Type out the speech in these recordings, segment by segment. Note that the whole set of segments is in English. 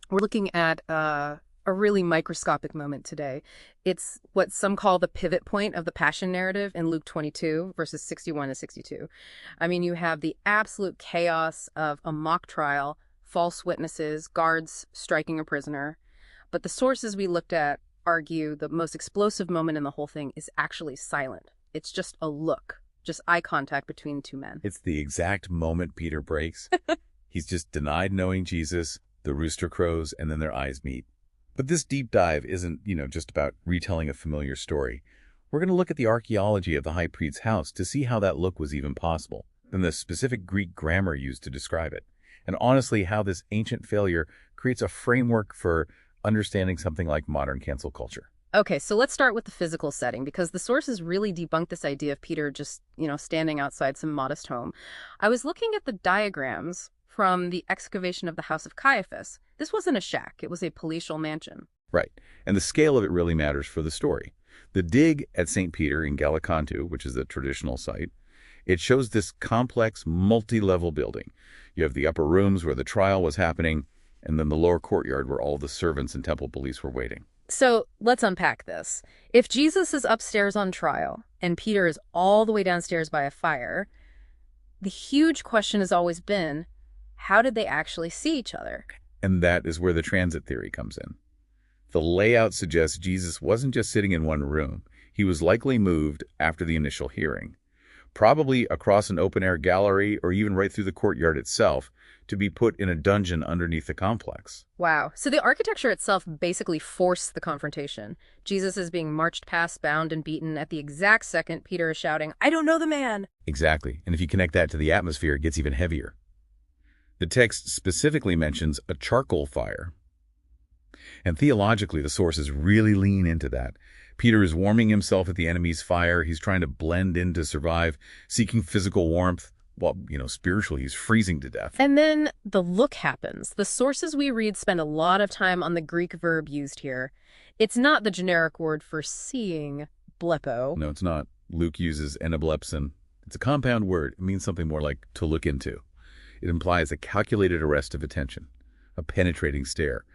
We're looking at a really microscopic moment today. It's what some call the pivot point of the Passion narrative in Luke 22, verses 61 to 62. I mean, you have the absolute chaos of a mock trial, false witnesses, guards striking a prisoner. But the sources we looked at argue the most explosive moment in the whole thing is actually silent. It's just a look, just eye contact between two men. It's the exact moment Peter breaks. He's just denied knowing Jesus, the rooster crows, and then their eyes meet. But this deep dive isn't, just about retelling a familiar story. We're going to look at the archaeology of the high priest's house to see how that look was even possible, and the specific Greek grammar used to describe it, and honestly how this ancient failure creates a framework for understanding something like modern cancel culture. Okay, so let's start with the physical setting, because the sources really debunk this idea of Peter just, standing outside some modest home. I was looking at the diagrams from the excavation of the house of Caiaphas. This wasn't a shack, it was a palatial mansion. Right, and the scale of it really matters for the story. The dig at St. Peter in Gallicantu, which is the traditional site, it shows this complex, multi-level building. You have the upper rooms where the trial was happening, and then the lower courtyard where all the servants and temple police were waiting. So let's unpack this. If Jesus is upstairs on trial and Peter is all the way downstairs by a fire, the huge question has always been, how did they actually see each other? And that is where the transit theory comes in. The layout suggests Jesus wasn't just sitting in one room. He was likely moved after the initial hearing, probably across an open-air gallery or even right through the courtyard itself, to be put in a dungeon underneath the complex. Wow. So the architecture itself basically forced the confrontation. Jesus is being marched past, bound and beaten. At the exact second, Peter is shouting, "I don't know the man!" Exactly. And if you connect that to the atmosphere, it gets even heavier. The text specifically mentions a charcoal fire. And theologically, the sources really lean into that. Peter is warming himself at the enemy's fire. He's trying to blend in to survive, seeking physical warmth. Well, spiritually, he's freezing to death. And then the look happens. The sources we read spend a lot of time on the Greek verb used here. It's not the generic word for seeing, blepo. No, it's not. Luke uses eneblepsin. It's a compound word. It means something more like to look into. It implies a calculated arrest of attention, a penetrating stare.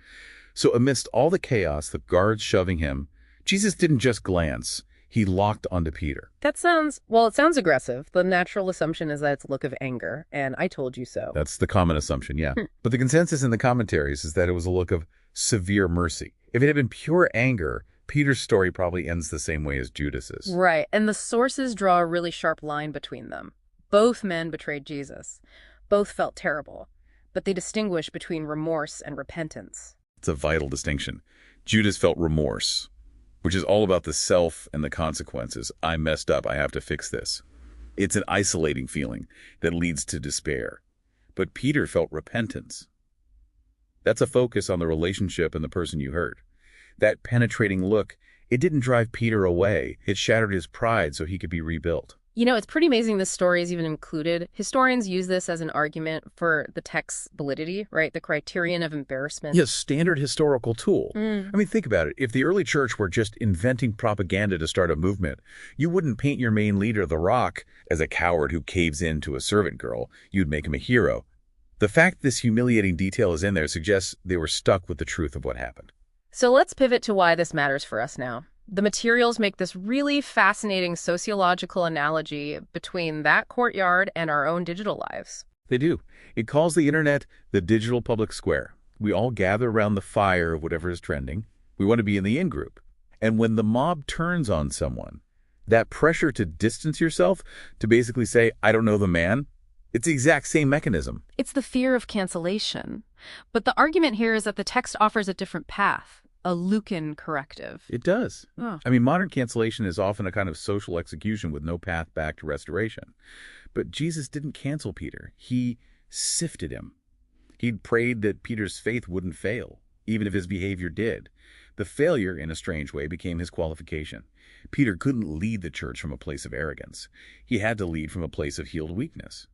So amidst all the chaos, the guards shoving him, Jesus didn't just glance. He locked onto Peter. It sounds aggressive. The natural assumption is that it's a look of anger, and I told you so. That's the common assumption, yeah. But the consensus in the commentaries is that it was a look of severe mercy. If it had been pure anger, Peter's story probably ends the same way as Judas's. Right, and the sources draw a really sharp line between them. Both men betrayed Jesus. Both felt terrible, but they distinguish between remorse and repentance. It's a vital distinction. Judas felt remorse, which is all about the self and the consequences. I messed up. I have to fix this. It's an isolating feeling that leads to despair. But Peter felt repentance. That's a focus on the relationship and the person you hurt. That penetrating look, it didn't drive Peter away. It shattered his pride so he could be rebuilt. It's pretty amazing this story is even included. Historians use this as an argument for the text's validity, right? The criterion of embarrassment. Yes, standard historical tool. I mean, think about it. If the early church were just inventing propaganda to start a movement, you wouldn't paint your main leader, the Rock, as a coward who caves in to a servant girl. You'd make him a hero. The fact this humiliating detail is in there suggests they were stuck with the truth of what happened. So let's pivot to why this matters for us now. The materials make this really fascinating sociological analogy between that courtyard and our own digital lives. They do. It calls the internet the digital public square. We all gather around the fire of whatever is trending. We want to be in the in-group. And when the mob turns on someone, that pressure to distance yourself, to basically say, I don't know the man, it's the exact same mechanism. It's the fear of cancellation. But the argument here is that the text offers a different path. A Lucan corrective. It does. Oh. I mean, modern cancellation is often a kind of social execution with no path back to restoration. But Jesus didn't cancel Peter. He sifted him. He'd prayed that Peter's faith wouldn't fail, even if his behavior did. The failure, in a strange way, became his qualification. Peter couldn't lead the church from a place of arrogance. He had to lead from a place of healed weakness.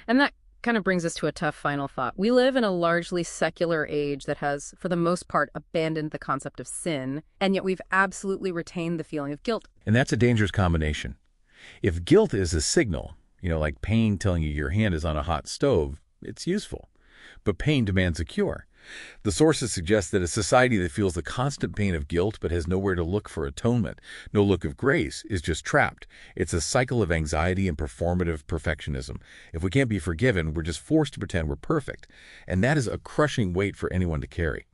And that kind of brings us to a tough final thought. We live in a largely secular age that has, for the most part, abandoned the concept of sin, and yet we've absolutely retained the feeling of guilt. And that's a dangerous combination. If guilt is a signal, like pain telling you your hand is on a hot stove, it's useful. But pain demands a cure. The sources suggest that a society that feels the constant pain of guilt but has nowhere to look for atonement, no look of grace, is just trapped. It's a cycle of anxiety and performative perfectionism. If we can't be forgiven, we're just forced to pretend we're perfect. And that is a crushing weight for anyone to carry.